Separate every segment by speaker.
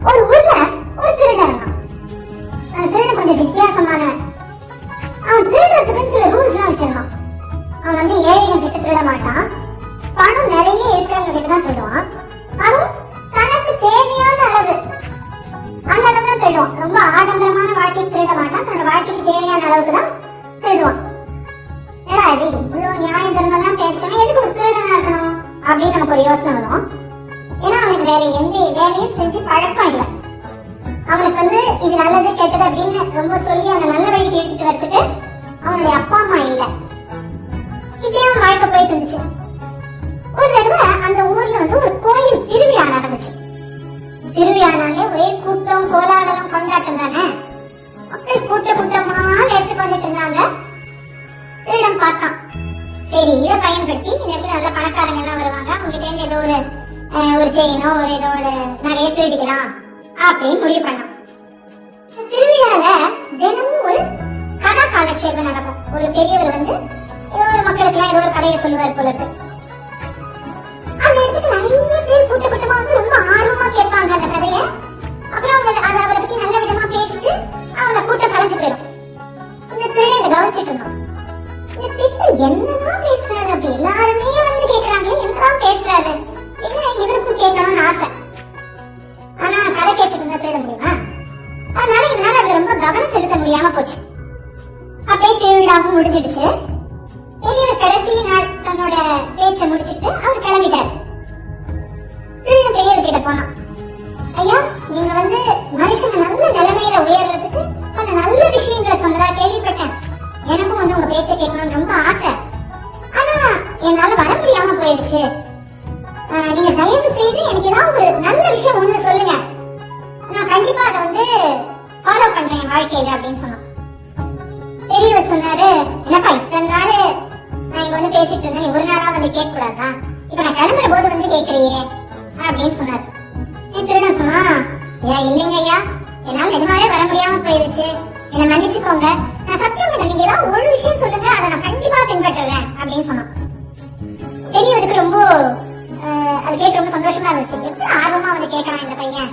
Speaker 1: ஒரு ஊர்ல ஒரு திருடன் இருந்தான். அந்த திருடன் கொஞ்சம் வித்தியாசமான, அவன் திருடுறதுக்கு சில ரூல்ஸ் எல்லாம் வச்சிருந்தான். அவன் வந்து ஏழைகள் கிட்ட திருட மாட்டான், பணம் நிறைய இருக்கிறவங்க கிட்ட தான் திருடுவான். அதுவும் தனக்கு தேவையான அளவு, அந்த அளவு தான் திருடுவான். ரொம்ப ஆடம்பரமான வாழ்க்கைக்கு திருட மாட்டான், தன்னோட வாழ்க்கைக்கு தேவையான அளவுக்கு தான் திருடுவான். அது இவ்வளவு நியாய தர்மம் பேசணும், எதுக்கு ஒரு திருடனா இருக்கணும் அப்படின்னு நமக்கு ஒரு யோசனை வரும். ஏன்னா அவனுக்கு வேற எந்த வேலையும் செஞ்சு பழக்கம் இல்லை. அவனுக்கு வந்து இது நல்லது கெட்டது அப்படின்னு ரொம்ப சொல்லி அவனை நல்ல வழிக்கு எடுத்துட்டு வரதுக்கு அவனுடைய அப்பா அம்மா இல்லை. இப்படியே அவன் வாழ்க்கை போயிட்டு இருந்துச்சு. ஒரு தடவை அந்த ஊர்ல வந்து ஒரு கோயில் திருவிழா நடந்துச்சு. திருவிழானாலே ஒரே கூட்டம் கோலாகலம் கொண்டாட்டம் தானே. மக்கள் கூட்டமா எடுத்துட்டு வந்துட்டு இருந்தாங்க. திருடன் பார்த்தான், சரி இதை பயன்படுத்தி இந்த இடத்துல நல்ல பணக்காரங்க எல்லாம் வருவாங்க, அவங்க கிட்ட இருந்து ஏதோ ஒரு செயினோ ஒரு ஏதோ ஒரு நிறைய திருடிக்கலாம் அப்படின்னு முடிவு பண்ணான். திருவிழால தினமும் ஒரு கதா காலட்சேபம் நடக்கும். ஒரு பெரியவர் வந்து ஏதோ ஒரு மக்களுக்கு எல்லாம் ஏதோ ஒரு கதையை சொல்லுவார் போல இருக்கு. அந்த இடத்துக்கு நிறைய பேர் கூட்டமா வந்து ரொம்ப ஆர்வமா கேட்பாங்க அந்த கதையை. அப்புறம் அவங்க அதை அவரை பத்தி நல்ல விதமா பேசிட்டு அவங்க கூட்டம் கலைஞ்சு போயிடும். இந்த திருடன் கவனிச்சுட்டு இருந்தான். இந்த திருடன் என்னதான் பேசுறாரு, அப்படி எல்லாருமே வந்து கேட்கறாங்க, என்னதான் பேசுறாரு, என்ன இவருக்கும் கேட்கணும்னு ஆசை. ஆனா கதை கேட்டுட்டு இருந்தா திருட முடியுமா? அதனால இதனால அது ரொம்ப கவனம் செலுத்த முடியாம போச்சு. அப்படியே திருவிழாவும் முடிஞ்சிடுச்சு. பெரியவர் கடைசி நாள் தன்னோட பேச்சை முடிச்சுட்டு அவர் கிளம்பிட்டாரு. திருடன் பெரியவர் கிட்ட போனான், ஐயா நீங்க வந்து மனுஷங்க நல்ல நிலைமையில உயர்றதுக்கு பல நல்ல விஷயங்களை சொன்னதா கேள்விப்பட்டேன். எனக்கும் வந்து உங்க பேச்சை கேட்கணும்னு ரொம்ப ஆசை, ஆனா என்னால வர முடியாம போயிடுச்சு. நீங்க தயவு செய்து எனக்கு ஏதாவது ஒரு நல்ல விஷயம் ஒண்ணு சொல்லுங்க, நான் கண்டிப்பா அதை வந்து ஃபாலோ பண்றேன் என் வாழ்க்கையில அப்படின்னு சொன்னான். பெரியவர் சொன்னாரு, என்னப்பா இத்தனை நாள் நான் இங்க வந்து பேசிட்டு இருந்தேன், நீ ஒரு நாளா வந்து கேட்க கூடாதா, இப்ப நான் கிளம்புற போது வந்து கேட்கறியே அப்படின்னு சொன்னாரு. என் திருடன் சொன்னா, இல்லைங்க ஐயா என்னால நிஜமாவே வர முடியாம போயிடுச்சு, என்ன மன்னிச்சுக்கோங்க, நான் சத்தியம் பண்ண நீங்க ஏதாவது ஒரு விஷயம் சொல்லுங்க, அதை நான் கண்டிப்பா பின்பற்றுறேன் அப்படின்னு சொன்னான். பெரியவருக்கு ரொம்ப அது கேட்க ரொம்ப சந்தோஷமா இருந்துச்சு. எப்படி ஆர்வமா வந்து கேட்கறான் இந்த பையன்,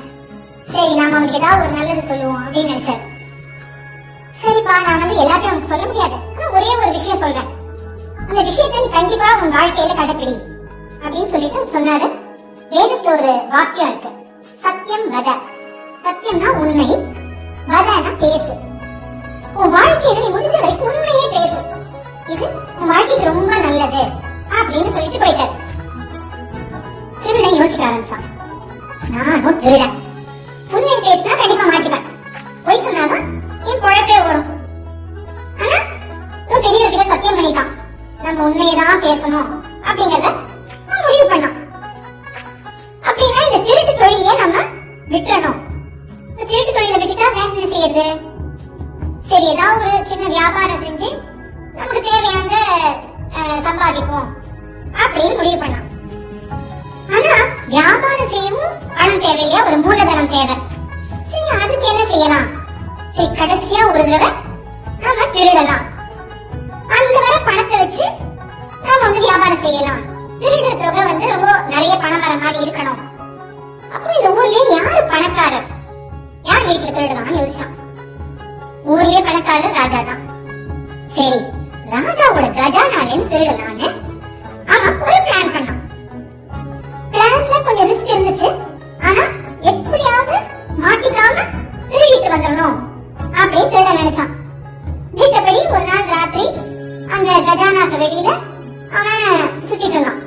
Speaker 1: சரி நாம அவனுக்கு ஏதாவது ஒரு நல்லது சொல்லுவோம் அப்படின்னு நினைச்சாரு. சரிப்பா நான் வந்து எல்லாத்தையும் அவனுக்கு சொல்ல முடியாது, ஆனா ஒரே ஒரு விஷயம் சொல்றேன், அந்த விஷயத்தை நீ கண்டிப்பா உன் வாழ்க்கையில கடைப்பிடி அப்படின்னு சொல்லிட்டு சொன்னாரு. வேதத்துல ஒரு வாக்கியம் இருக்கு, சத்தியம் வத. சத்தியம்னா உண்மை, வதனா பேசு. உன் வாழ்க்கையில நீ முடிஞ்ச வரைக்கும் உண்மையே பேசு, இது உன் வாழ்க்கைக்கு ரொம்ப நல்லது அப்படின்னு சொல்லிட்டு போயிட்டாரு. திருடன் யோசிக்க ஆரம்பிச்சான், நானும் திருடன், உண்மையை பேசினா கண்டிப்பா மாட்டிப்பேன், பொய் சொன்னாதான் என் குழப்பே வரும். ஆனா பெரியவர்கிட்ட சத்தியம் பண்ணிட்டான், நம்ம உண்மையதான் பேசணும் அப்படிங்கறத முடிவு பண்ணோம். அப்படின்னா இந்த திருட்டு தொழிலையே நம்ம விட்டுறணும். இந்த திருட்டு தொழிலை விட்டுட்டா வேற என்ன செய்யறது? சரி ஏதாவது ஒரு சின்ன வியாபாரம் செஞ்சு நமக்கு தேவையான சம்பாதிப்போம் அப்படின்னு முடிவு பண்ணோம். ஆனா வியாபாரம் செய்யவும் பணம் தேவையில்லையா, ஒரு மூலதனம் தேவை. சரி அதுக்கு என்ன செய்யலாம்? சரி கடைசியா ஒரு தடவை நாம திருடலாம், அதுல வர பணத்தை வச்சு நாம வந்து வியாபாரம் செய்யலாம். திருடுற தொகை வந்து ரொம்ப நிறைய பணம் வர மாதிரி இருக்கணும். அப்புறம் இந்த ஊர்லயே யாரு பணக்காரர், யார் வீட்டுல திருடலாம்னு யோசிச்சான். ஊர்லயே பணக்காரர் ராஜா தான். சரி ராஜாவோட கஜானாலேன்னு திருடலான்னு அவன் ஒரு பிளான் பண்ணான். பிளான்ல கொஞ்சம் ரிஸ்க் இருந்துச்சு, ஆனா எப்படியாவது மாட்டிக்காம திருடிட்டு வந்துடணும் அப்படின்னு திருட நினைச்சான். வீட்டப்படி ஒரு நாள் ராத்திரி அந்த கஜானாக்கு வெளியில அவன் சுத்திட்டு இருந்தான்.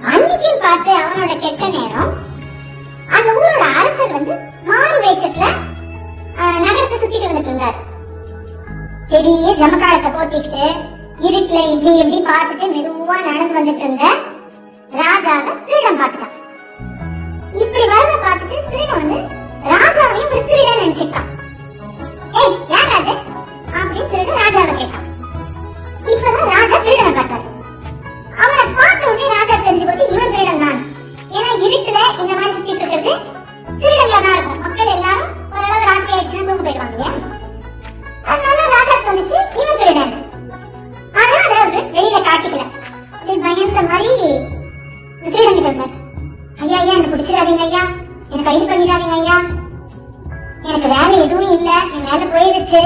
Speaker 1: அன்னைக்கும் பார்த்து அவனோட கெட்ட நேரம், அந்த ஊரோட அரசர் வந்து மாறு வேஷத்துல நகரத்தை சுத்திட்டு வந்துட்டு இருந்தாரு. பெரிய ஜமக்காலத்தை போத்திட்டு இருட்டுல இப்படி இப்படி பார்த்துட்டு மெதுவா நடந்து வந்துட்டு இருந்த ராஜாவை திருடன் பார்த்துட்டான். இப்படி வரத பார்த்துட்டு திருடன் வந்து ராஜாவையும் ஒரு திருடன் நினைச்சுட்டான். ஏய் யாராவது அப்படின்னு திருடன் ராஜாவை கேட்டான். இப்பதான் ராஜா திருடனை பார்த்தாரு. அவனை பார்த்த உடனே ராஜா தெரிஞ்சு போட்டு இவன் திருடன் தான். ஏன்னா இருட்டுல இந்த மாதிரி சுத்திட்டு இருக்கிறது திருடங்களா தான் இருக்கும். மக்கள் எல்லாரும் ஓரளவு ராத்திரி ஆயிடுச்சுன்னா தூங்க போயிடுவாங்க. அதனால ராஜா தோணுச்சு இவன் திருடன். ஆனா அதாவது வெளியில காட்டிக்கல. அப்படி பயந்த மாதிரி திருடன் கிட்ட இருந்தார். ஐயா ஐயா என்ன பிடிச்சிடாதீங்க ஐயா, என்ன கைது பண்ணி பண்ணிடாதீங்க ஐயா, எனக்கு வேலை எதுவும் இல்ல, என் வேலை போயிடுச்சு,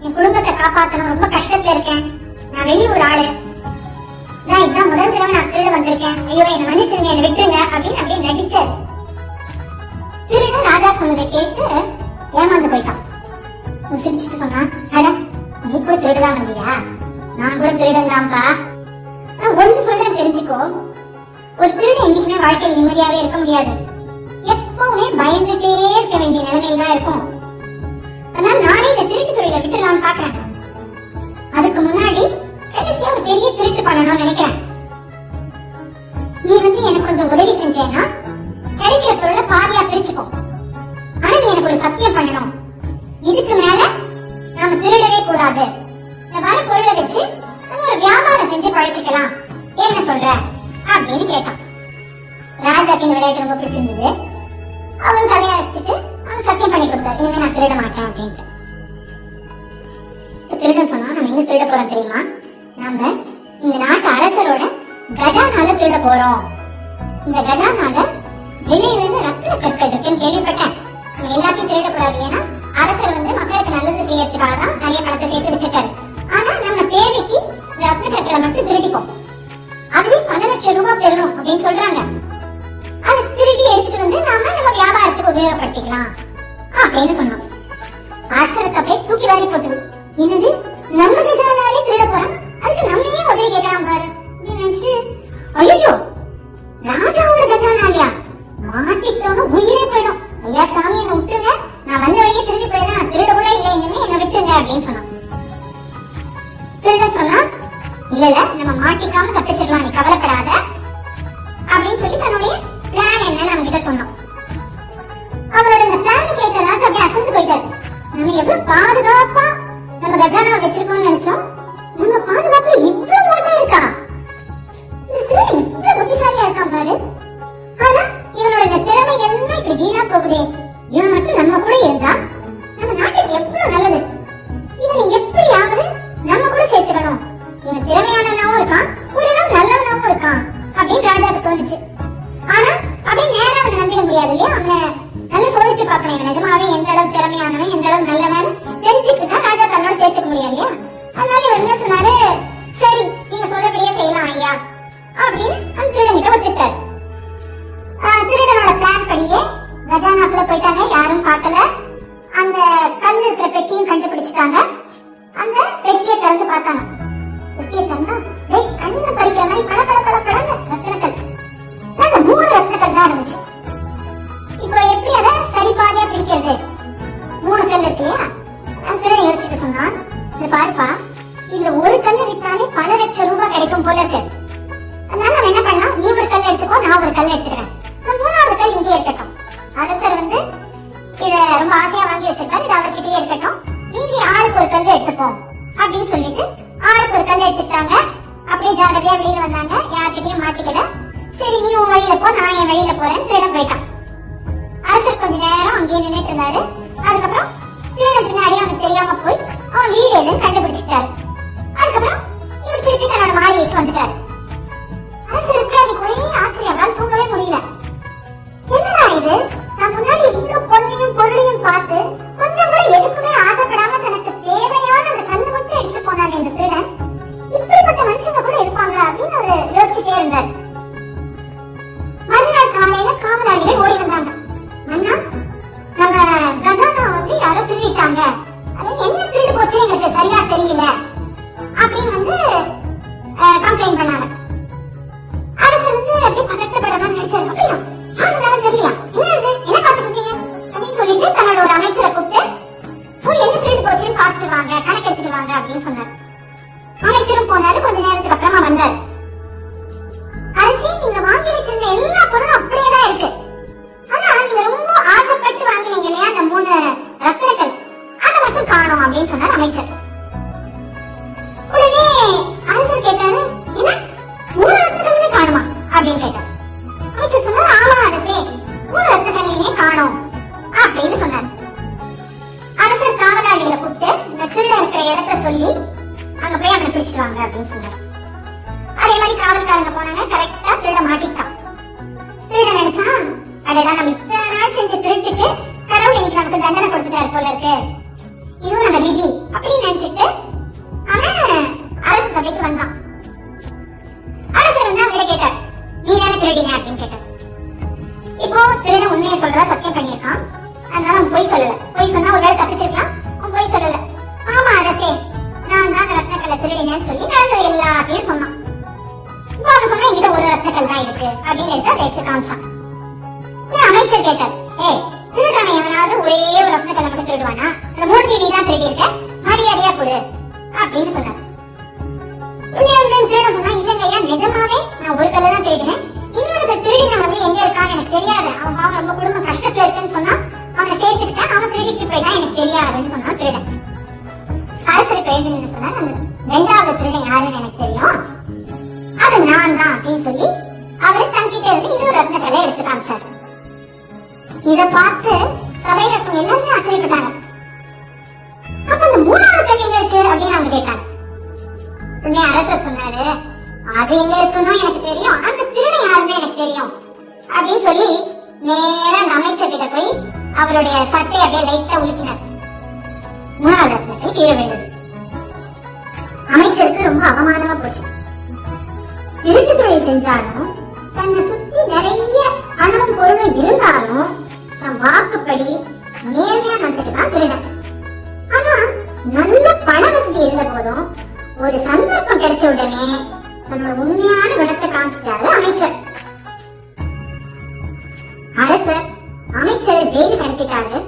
Speaker 1: என் குடும்பத்தை காப்பாற்றணும், ரொம்ப கஷ்டத்துல இருக்கேன், நான் வெளியூர் ஆளு, நான் இதான் முதல் தடவை நான் திருட வந்திருக்கேன், ஐயோ என்ன மன்னிச்சிருங்க, என்ன விட்டுருங்க அப்படின்னு அப்படியே நடிச்சாரு. திருடன் ராஜா சொன்னதை கேட்டு ஏமாந்து போயிட்டான். சிரிச்சுட்டு சொன்னான், அட நீ கூட திருடதான் வந்தியா, நான் கூட திருடன் தான்ப்பா. ஒன்று சொல்றேன் தெரிஞ்சுக்கோ, ஒரு திருடன் என்னைக்குமே வாழ்க்கையில் நிம்மதியாவே இருக்க முடியாது, எப்பவுமே பயந்துட்டே இருக்க வேண்டிய நிலைமையில தான் இருக்கும். அதனால நானே இந்த திருட்டு தொழிலை விட்டுலான்னு பாக்குறேன். அதுக்கு முன்னாடி கடைசியா ஒரு பெரிய திருட்டு பண்ணணும்னு நினைக்கிறேன். நீ எனக்கு கொஞ்சம் உதவி செஞ்சேன்னா கிடைக்கிற பொருளை பாதியா பிரிச்சுக்கோ. ஆனா நீ எனக்கு ஒரு சத்தியம் பண்ணணும், இதுக்கு மேல நாம திருடவே கூடாது, இந்த வர பொருளை வச்சு ஒரு வியாபாரம் செஞ்சு பழச்சிக்கலாம், என்ன சொல்ற அப்படின்னு கேட்டான். ராஜாக்கு இந்த விளையாட்டு ரொம்ப பிடிச்சிருந்தது. அவன் தலையை அடிச்சுட்டு அவன் சத்தியம் பண்ணி கொடுத்தாரு, இனிமே நான் திருட மாட்டேன் அப்படின்ட்டு. திருடன் சொன்னா, நம்ம எங்க திருட போறோம் தெரியுமா, நம்ம இந்த நாட்டு அரசரோட கஜானால திருட போறோம். இந்த கஜானால விலை உயர்ந்த ரத்தின கற்கள் இருக்குன்னு கேள்விப்பட்டேன். நம்ம எல்லாத்தையும் திருடக்கூடாது, ஏன்னா அரசர் மக்களுக்கு நல்லது செய்யறதுக்காக தான் நிறைய பணத்தை சேர்த்து வச்சிருக்காரு. ஆனா நம்ம தேவைக்கு ரத்தின கற்களை மட்டும் திருடிப்போம், அதுவே பல லட்சம் ரூபாய் பெறணும் அப்படின்னு சொல்றாங்க. அதை திருடி எடுத்துட்டு நம்ம வியாபாரத்துக்கு உபயோகப்படுத்திக்கலாம் அப்படின்னு சொன்னோம். அரசருக்கு அப்படியே தூக்கி வாரி போட்டுது. என்னது, நம்ம கஜானாலே திருட போறோம், அதுக்கு நம்மையே உதவி கேட்கலாம் பாரு அப்படின்னு நினைச்சிட்டு, ஐயோ ராஜாவோட கஜானாலியா, மாட்டிக்கிட்டோன்னு உயிரே போயிடும், ஐயா சாமி என்ன விட்டுருங்க, நான் வந்த வழியே திரும்பி போயிடலாம், திருட கூட இல்லை, இனிமே என்ன விட்டுருங்க அப்படின்னு சொன்னான். திருட சொன்னா, இல்ல இல்ல நம்ம மாட்டிக்காம தப்பிச்சிடலாம், நீ கவலைப்படாத அப்படின்னு சொல்லி தன்னுடைய பிளான் என்ன நம்ம கிட்ட சொன்னோம். அவரோட இந்த பிளான் கேட்ட ராஜா அப்படியே அசந்து போயிட்டாரு. நம்ம எவ்வளவு பாதுகாப்பா நம்ம கஜானா வச்சிருக்கோம்னு நினைச்சோம், நம்ம பாதுகாப்பு இவ்வளவு மோசமா இருக்கா, இவ்வளவு புத்திசாலியா இருக்கான் பாரு. ஆனா இவனோட இந்த திறமை எல்லாம் இப்படி வீணா போகுதே, இவன் மட்டும் நம்ம கூட இருந்தா நம்ம நாட்டுக்கு எவ்வளவு நல்லது, இவனை எப்படியாவது நம்ம கூட சேர்த்துக்கணும், இவன் திறமையானவனாவும் இருக்கான், ஓரளவு நல்லவனாவும் இருக்கான் அப்படின்னு ராஜாவுக்கு தோணுச்சு. ஆனா அப்படியே நேரம் அவனை நம்பிட முடியாது இல்லையா, அவனை நல்லா சோதிச்சு பார்க்கணும், இவன் நிஜமாவே எந்த அளவு திறமையானவன் எந்த அளவு நல்லவன் தெரிஞ்சுட்டு தான் ராஜா தன்னோட சேர்த்துக்க முடியாது இல்லையா. அதனால இவர் என்ன சொன்னாரு, சரி நீங்க சொல்றபடியே செய்யலாம் ஐயா அப்படின்னு அந்த திருடங்கிட்ட வச்சுட்டாரு. திருடனோட பிளான் படியே கஜானாக்குள்ள போயிட்டாங்க, யாரும் பார்க்கல. அந்த கல் இருக்கிற பெட்டியும் கண்டுபிடிச்சிட்டாங்க. அந்த பெட்டியை திறந்து பார்த்தாங்க. பெட்டியை திறந்தா கண்ணு பறிக்கிற மாதிரி பல பல பல பல ரத்தினக்கல், நல்ல 3 ரத்தினக்கல் தான் இருந்துச்சு. இப்போ எப்படி அதை சரிபாதியா பிரிக்கிறது, 3 கல் இருக்கு இல்லையா. அந்த திருடன் யோசிச்சுட்டு சொன்னான், இது பாருப்பா, இதுல ஒரு கல்லு வித்தாலே பல லட்சம் ரூபாய் கிடைக்கும் போல இருக்கு, அதனால நம்ம என்ன பண்ணலாம், நீ ஒரு கல் எடுத்துக்கோ, நான் ஒரு கல் எடுத்துக்கிறேன், 3வது கல் இங்கே இருக்கட்டும். அரசர் இத ரொம்ப ஆசையா வாங்கி வச்சிருக்காரு, இது அவர்கிட்டயே இருக்கட்டும், மீதி ஆளுக்கு ஒரு கல் எடுத்துப்போம் அப்படின்னு சொல்லிட்டு ஆளுக்கு ஒரு கல் எடுத்துட்டாங்க. அப்படியே ஜாகிரதையா வெளியில வந்தாங்க, யார்கிட்டயும் மாட்டிக்கல. சரி நீ உன் வழியில போ, நான் என் வழியில போறேன்னு திருடன் போயிட்டான். அரசர் கொஞ்ச நேரம் அங்கேயே நின்றுட்டு இருந்தாரு. அதுக்கப்புறம் திருடன் பின்னாடி அவனுக்கு தெரியாம போய் அவன் வீடு எதுன்னு கண்டுபிடிச்சிட்டாரு. அதுக்கப்புறம் இவர் திருப்பி தன்னோட மாளிகைக்கு வந்துட்டாரு. அரசருக்கு அதுக்கு ஒரே ஆச்சரியம், அவரால் தூங்கவே முடியல. என்னடா இது, நான் முன்னாடி இவ்வளவு பொண்ணையும் பொருளையும் பார்த்து கொஞ்சம் கூட எதுக்குமே ஆசைப்படாம தனக்கு தேவையான அந்த கண்ணு மட்டும் எடுத்து போனாங்க இந்த திருடன், இப்படிப்பட்ட மனுஷங்க கூட இருப்பாங்க அப்படின்னு அவரு யோசிச்சுட்டே இருந்தாரு. மறுநாள் காலையில காவலாளிகள் ஓடி வந்தாங்க. அண்ணா, நம்ம கஜானா யாரோ திருடிட்டாங்க, அது என்ன திருடு போச்சு எங்களுக்கு சரியா தெரியல அப்படின்னு கம்ப்ளைண்ட் பண்ணாங்க. அரசு அப்படியே பதட்டப்படலாம் நினைச்சாரு. அப்படியா தெரியல, என்ன பார்த்துட்டு இருக்கீங்க அப்படின்னு சொல்லிட்டு தன்னோட ஒரு அமைச்சரை கூப்பிட்டு போய் என்ன திருடு போச்சுன்னு பார்த்துட்டு வாங்க, கணக்கெடுத்துட்டு வாங்க அப்படின்னு சொன்னார். அமைச்சரும் போனாரு. கொஞ்ச நேரத்துக்கு அப்புறமா வந்தாரு. அரசே, நீங்க வாங்கி வச்சிருந்த எல்லா பொருளும் அப்படியேதான் இருக்கு, ஆனா நீங்க ரொம்ப ஆசைப்பட்டு வாங்கினீங்க இல்லையா அந்த 3 ரத்தினக்கல், அதை மட்டும் காணும் அப்படின்னு சொன்னார் அமைச்சர். உடனே அரசர் கேட்டாரு, என்ன 3 ரத்தினக்கல்லுமே காணுமா அப்படின்னு கேட்டார். அமைச்சர் சொன்னார், ஆமா அரசே, 3 ரத்தினக்கல்லையுமே காணும் அப்படின்னு சொன்னார். அரசர் காவலாளிகளை கூப்பிட்டு இந்த திருட இருக்கிற இடத்த சொல்லி அங்க போய் அவனை பிடிச்சிட்டு வாங்க அப்படின்னு சொன்னார். அதே மாதிரி காவல்காரங்க போனாங்க. கரெக்டா திருட மாட்டிட்டான். திருட நினைச்சான், அடடா நம்ம இத்தனை நாள் செஞ்ச திருட்டு திருட்டுக்கு கடவுள் இன்னைக்கு நமக்கு தண்டனை கொடுத்துட்டாரு போல இருக்கு, இதுவும் நம்ம விதி அப்படின்னு நினைச்சிட்டு அவன் அரசு சபைக்கு வந்தான். அரசர் வந்து அவங்களை கேட்டார், நீ தானே திருடிங்க அப்படின்னு கேட்டார். இப்போ திருட உண்மையை சொல்றதா சத்தியம் பண்ணியிருக்கான், அதனால அவன் பொய் சொல்லல. பொய் சொன்னா ஒரு வேலை தப்பிச்சிருக்கலாம், அவன் பொய் சொல்லல. ஆமா அரசே, நான் தான் ரத்னக்கல்ல திருடினேன்னு சொல்லி நடந்தது எல்லாத்தையும் சொன்னான். இப்போ அவன் சொன்னா என்கிட்ட ஒரு ரத்னக்கல் தான் இருக்கு அப்படின்னு எடுத்து அதை எடுத்து காமிச்சான். அமைச்சர் கேட்டார், திருடான எவனாவது ஒரே ஒரு ரத்னக்கல்ல மட்டும் திருடுவானா, அந்த மூர்த்தி நீ தான் திருடி இருக்க, மரியாதையா கொடு அப்படின்னு சொன்னார். திருட சொன்னா இல்லைங்க ஐயா, நிஜமாவே நான் ஒரு கல்ல தான் திருடினேன், இன்னொரு திருடின வந்து எங்க இருக்கான்னு எனக்கு தெரியாது, அவன் பாவம் ரொம்ப குடும்பம் கஷ்டத்துல இருக்குன்னு சொன்னா அவனை சேர்த்துக்கிட்டேன், அவன் திருடிட்டு போயிட்டான் எனக்கு தெரியாதுன்னு சொன்னா திருடன். அரசருக்கு எழுதுன்னு சொன்னா அந்த ரெண்டாவது திருடன் யாருன்னு எனக்கு தெரியும், அது நான் தான் அப்படின்னு சொல்லி அவரு தங்கிட்ட இருந்து இன்னொரு ரத்னக்கல்லை எடுத்து காமிச்சாரு. இத பார்த்து சபையில எல்லாருமே ஆச்சரியப்பட்டாங்க. அப்ப அந்த மூணாவது கல் எங்க இருக்கு அப்படின்னு அவங்க கேட்டாங்க. உடனே அரசர் சொன்னாரு, அது எங்க இருக்குன்னு எனக்கு தெரியும், அந்த திருடன் யாருன்னு எனக்கு தெரியும் அப்படின்னு சொல்லி நேரா அந்த அமைச்சர் கிட்ட போய் அவருடைய சட்டை அப்படியே லைட்டா உலுக்கினார். மூணாவது ரத்னக்கல் கீழே விழுந்தது. அமைச்சருக்கு ரொம்ப அவமானமா போச்சு. திருட்டு தொழில் செஞ்சாலும் தன்னை சுத்தி நிறைய பணமும் பொருளும் இருந்தாலும் தன் வாக்குப்படி நேர்மையா நடந்துட்டுதான் திருடன். ஆனா நல்ல பண வசதி இருந்த போதும் ஒரு சந்தர்ப்பம் கிடைச்ச உடனே தன்னோட உண்மையான குணத்தை காமிச்சிட்டாரு அமைச்சர். அரசர் அமைச்சரை ஜெயிலுக்கு அனுப்பிட்டாரு.